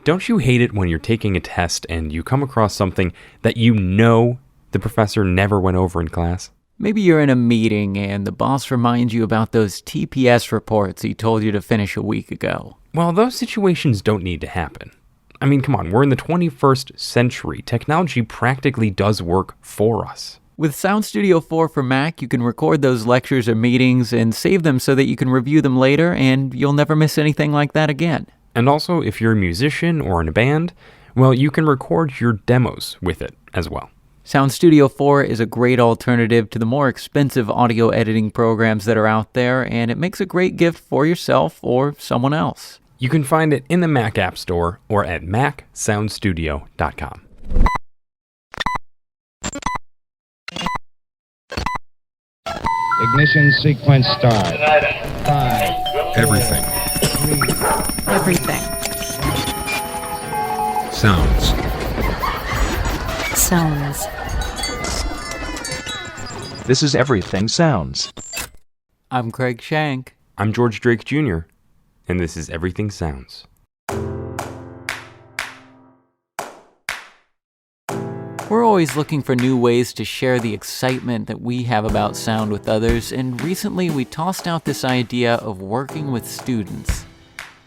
Don't you hate it when you're taking a test and you come across something that you know the professor never went over in class? Maybe you're in a meeting and the boss reminds you about those TPS reports he told you to finish a week ago. Well, those situations don't need to happen. I mean, come on, we're in the 21st century. Technology practically does work for us. With Sound Studio 4 for Mac, you can record those lectures or meetings and save them so that you can review them later and you'll never miss anything like that again. And also, if you're a musician or in a band, well, you can record your demos with it as well. Sound Studio 4 is a great alternative to the more expensive audio editing programs that are out there, and it makes a great gift for yourself or someone else. You can find it in the Mac App Store or at macsoundstudio.com. Ignition sequence start. 5. Everything. 3. Everything. Sounds. Sounds. This is Everything Sounds. I'm Craig Shank. I'm George Drake Jr., and this is Everything Sounds. We're always looking for new ways to share the excitement that we have about sound with others, and recently we tossed out this idea of working with students.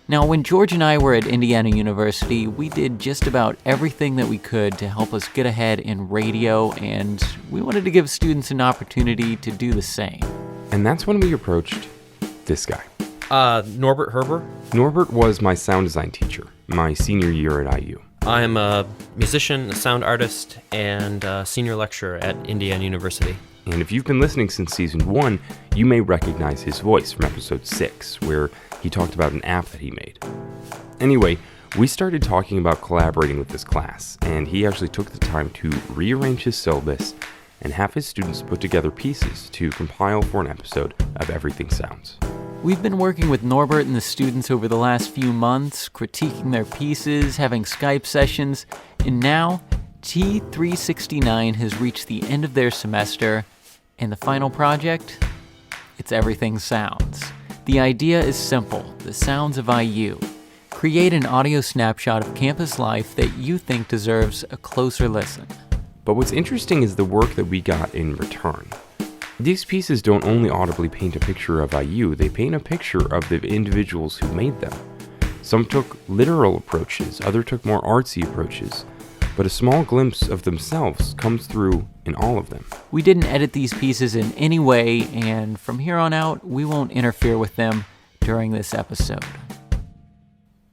Now, when George and I were at Indiana University, we did just about everything that we could to help us get ahead in radio, and we wanted to give students an opportunity to do the same. And that's when we approached this guy. Norbert Herber. Norbert was my sound design teacher my senior year at IU. I'm a musician, a sound artist, and a senior lecturer at Indiana University. And if you've been listening since season 1, you may recognize his voice from episode 6, where he talked about an app that he made. Anyway, we started talking about collaborating with this class, and he actually took the time to rearrange his syllabus and have his students put together pieces to compile for an episode of Everything Sounds. We've been working with Norbert and the students over the last few months, critiquing their pieces, having Skype sessions, and now T369 has reached the end of their semester, and the final project? It's Everything Sounds. The idea is simple, the sounds of IU. Create an audio snapshot of campus life that you think deserves a closer listen. But what's interesting is the work that we got in return. These pieces don't only audibly paint a picture of IU, they paint a picture of the individuals who made them. Some took literal approaches, others took more artsy approaches, but a small glimpse of themselves comes through in all of them. We didn't edit these pieces in any way, and from here on out, we won't interfere with them during this episode.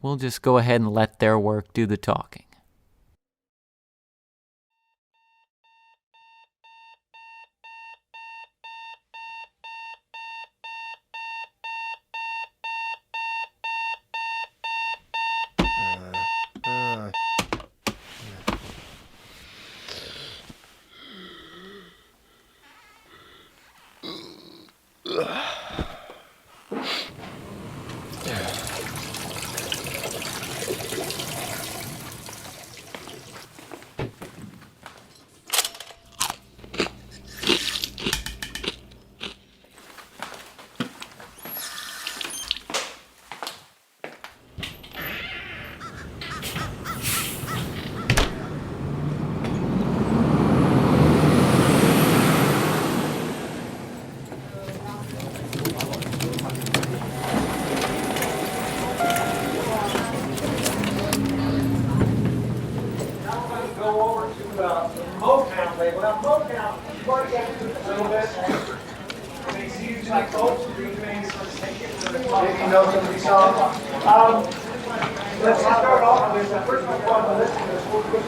We'll just go ahead and let their work do the talking. Let's start off with the first one on the list is we'll put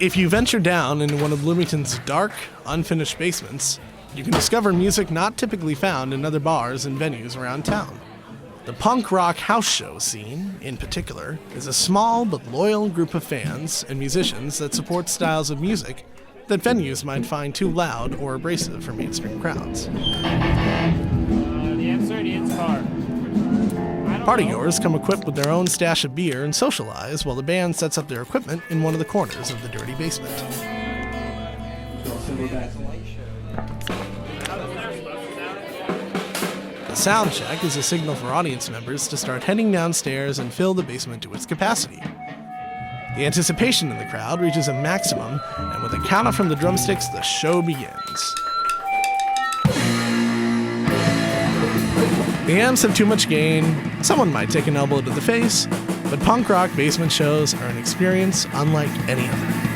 If you venture down into one of Bloomington's dark, unfinished basements, you can discover music not typically found in other bars and venues around town. The punk rock house show scene, in particular, is a small but loyal group of fans and musicians that support styles of music that venues might find too loud or abrasive for mainstream crowds. The answer is car. Partygoers come equipped with their own stash of beer and socialize while the band sets up their equipment in one of the corners of the dirty basement. The sound check is a signal for audience members to start heading downstairs and fill the basement to its capacity. The anticipation in the crowd reaches a maximum, and with a count up from the drumsticks, the show begins. The amps have too much gain, someone might take an elbow to the face, but punk rock basement shows are an experience unlike any other.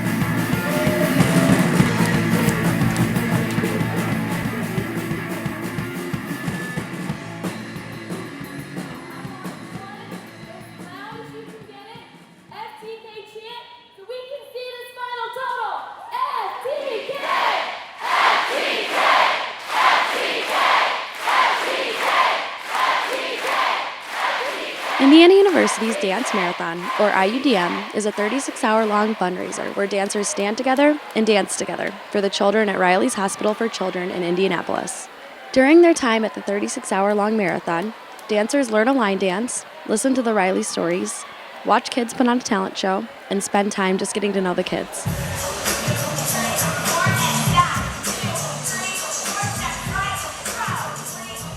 Indiana University's Dance Marathon, or IUDM, is a 36-hour-long fundraiser where dancers stand together and dance together for the children at Riley's Hospital for Children in Indianapolis. During their time at the 36-hour-long marathon, dancers learn a line dance, listen to the Riley stories, watch kids put on a talent show, and spend time just getting to know the kids.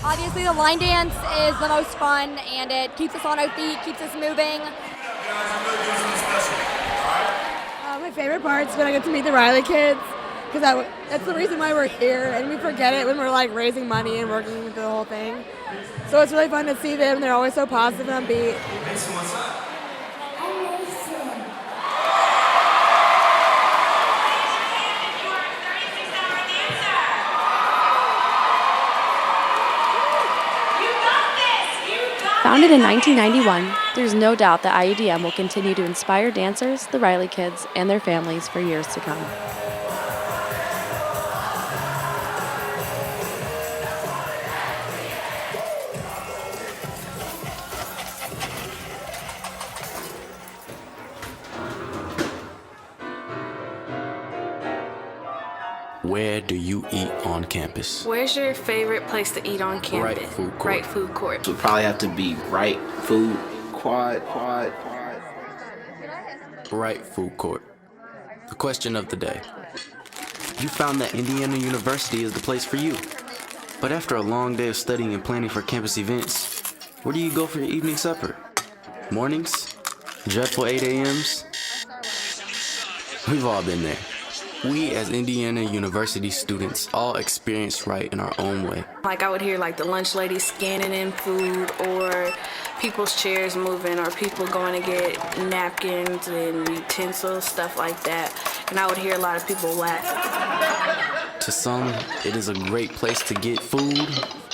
Obviously, the line dance is the most fun, and it keeps us on our feet, keeps us moving. My favorite part is when I get to meet the Riley kids, because that's the reason why we're here, and we forget it when we're like raising money and working through the whole thing. So it's really fun to see them. They're always so positive and upbeat. Founded in 1991, there's no doubt that IUDM will continue to inspire dancers, the Riley kids, and their families for years to come. Where do you eat on campus? Where's your favorite place to eat on campus? Right food court. Right food court. Would probably have to be right food quad. Right food court. The question of the day. You found that Indiana University is the place for you. But after a long day of studying and planning for campus events, where do you go for your evening supper? Mornings? Dreadful 8 a.m.s? We've all been there. We as Indiana University students all experience right in our own way. Like I would hear like the lunch lady scanning in food, or people's chairs moving, or people going to get napkins and utensils, stuff like that. And I would hear a lot of people laughing. To some, it is a great place to get food,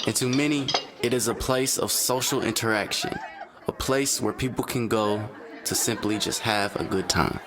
and to many, it is a place of social interaction, a place where people can go to simply just have a good time.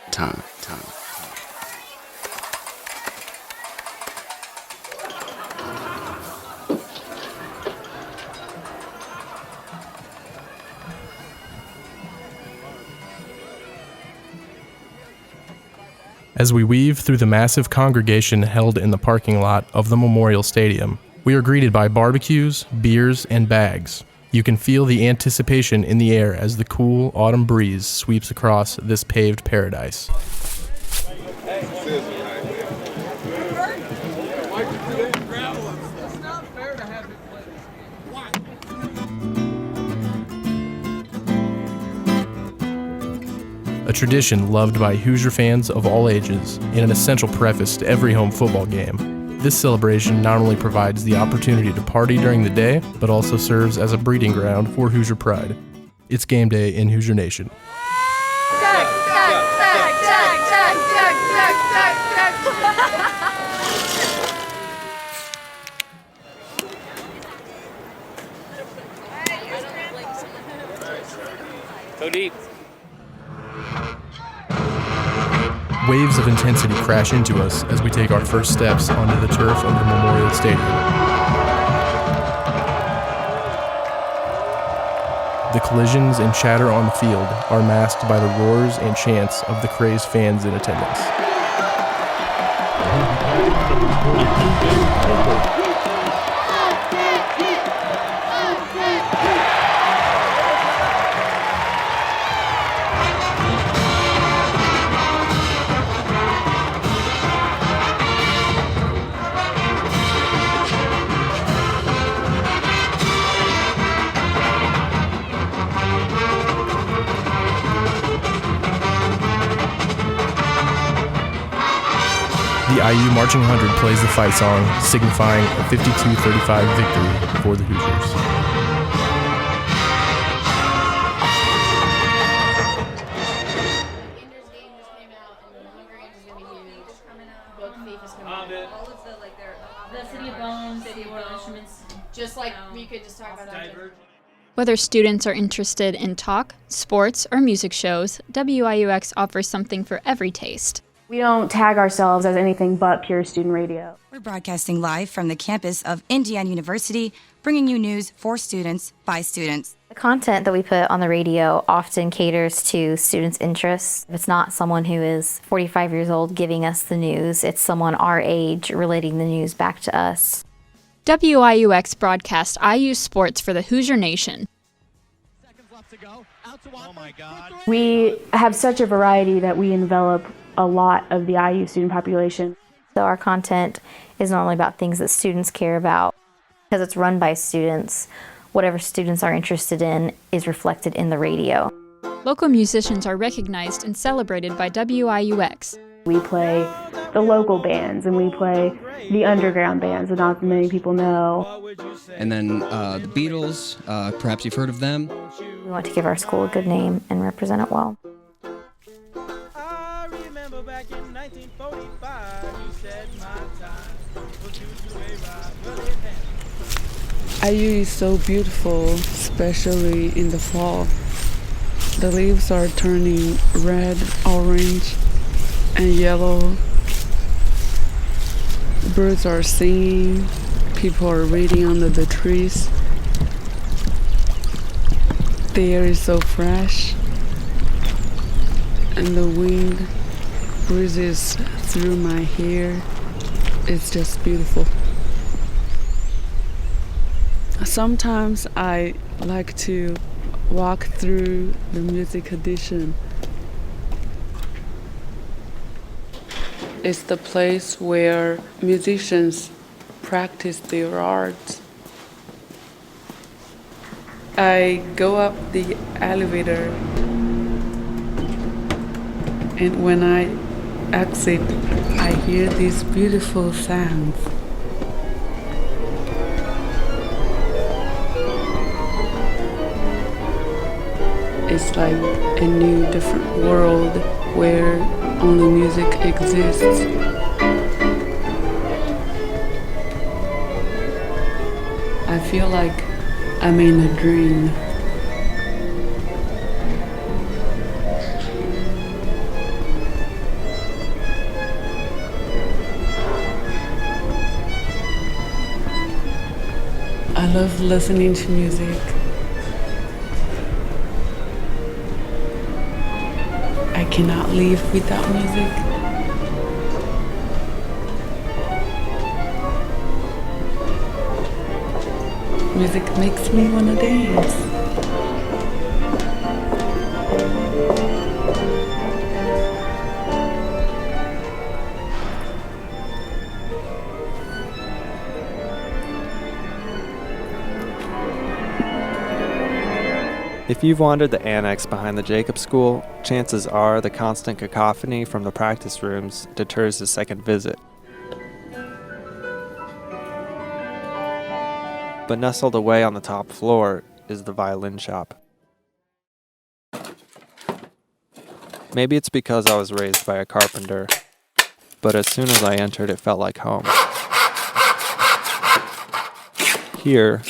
As we weave through the massive congregation held in the parking lot of the Memorial Stadium, we are greeted by barbecues, beers, and bags. You can feel the anticipation in the air as the cool autumn breeze sweeps across this paved paradise. A tradition loved by Hoosier fans of all ages, and an essential preface to every home football game. This celebration not only provides the opportunity to party during the day, but also serves as a breeding ground for Hoosier pride. It's game day in Hoosier Nation. Go deep. Waves of intensity crash into us as we take our first steps onto the turf of the Memorial Stadium. The collisions and chatter on the field are masked by the roars and chants of the crazed fans in attendance. The IU Marching 100 plays the fight song, signifying a 52-35 victory for the Hoosiers. Just like we could just talk about that. Whether students are interested in talk, sports, or music shows, WIUX offers something for every taste. We don't tag ourselves as anything but pure student radio. We're broadcasting live from the campus of Indiana University, bringing you news for students by students. The content that we put on the radio often caters to students' interests. It's not someone who is 45 years old giving us the news. It's someone our age relating the news back to us. WIUX broadcasts IU sports for the Hoosier Nation. We have such a variety that we envelop a lot of the IU student population. So our content is not only about things that students care about, because it's run by students. Whatever students are interested in is reflected in the radio. Local musicians are recognized and celebrated by WIUX. We play the local bands and we play the underground bands that not many people know. And then the Beatles, perhaps you've heard of them. We want to give our school a good name and represent it well. IU is so beautiful, especially in the fall. The leaves are turning red, orange, and yellow. Birds are singing. People are reading under the trees. The air is so fresh, and the wind breezes through my hair. It's just beautiful. Sometimes I like to walk through the music edition. It's the place where musicians practice their art. I go up the elevator, and when I exit, I hear these beautiful sounds. It's like a new, different world where only music exists. I feel like I'm in a dream. I love listening to music. I cannot live without music. Music makes me want to dance. If you've wandered the annex behind the Jacob School, chances are the constant cacophony from the practice rooms deters a second visit. But nestled away on the top floor is the violin shop. Maybe it's because I was raised by a carpenter, but as soon as I entered it felt like home. Here,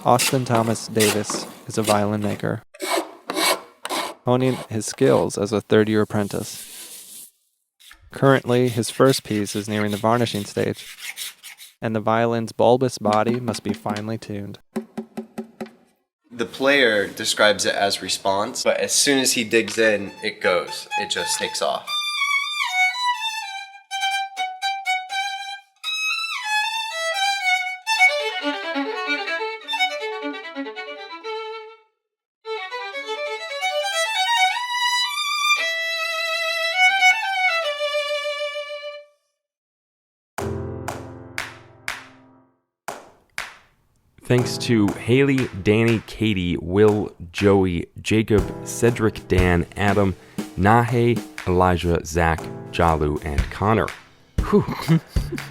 Austin Thomas Davis is a violin maker, honing his skills as a third-year apprentice. Currently, his first piece is nearing the varnishing stage, and the violin's bulbous body must be finely tuned. The player describes it as response, but as soon as he digs in, it goes. It just takes off. Thanks to Haley, Danny, Katie, Will, Joey, Jacob, Cedric, Dan, Adam, Nahe, Elijah, Zach, Jalu, and Connor. Whew.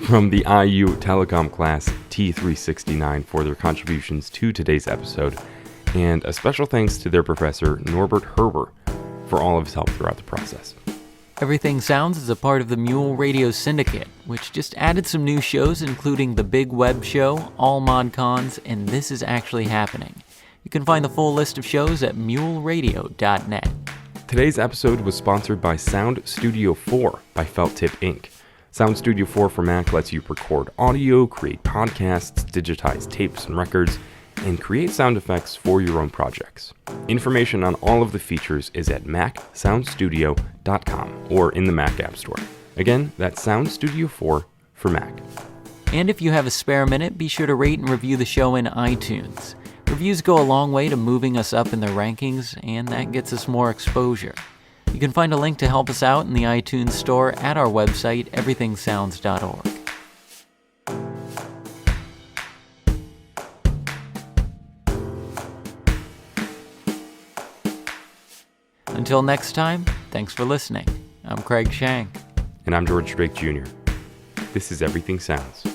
From the IU Telecom class T369 for their contributions to today's episode, and a special thanks to their professor, Norbert Herber, for all of his help throughout the process. Everything Sounds is a part of the Mule Radio Syndicate, which just added some new shows including The Big Web Show, All Mod Cons, and This Is Actually Happening. You can find the full list of shows at muleradio.net. Today's episode was sponsored by Sound Studio 4 by Felt Tip Inc. Sound Studio 4 for Mac lets you record audio, create podcasts, digitize tapes and records, and create sound effects for your own projects. Information on all of the features is at macsoundstudio.com or in the Mac App Store. Again, that's Sound Studio 4 for Mac. And if you have a spare minute, be sure to rate and review the show in iTunes. Reviews go a long way to moving us up in the rankings, and that gets us more exposure. You can find a link to help us out in the iTunes store at our website, everythingsounds.org. Until next time, thanks for listening. I'm Craig Shank. And I'm George Drake Jr. This is Everything Sounds.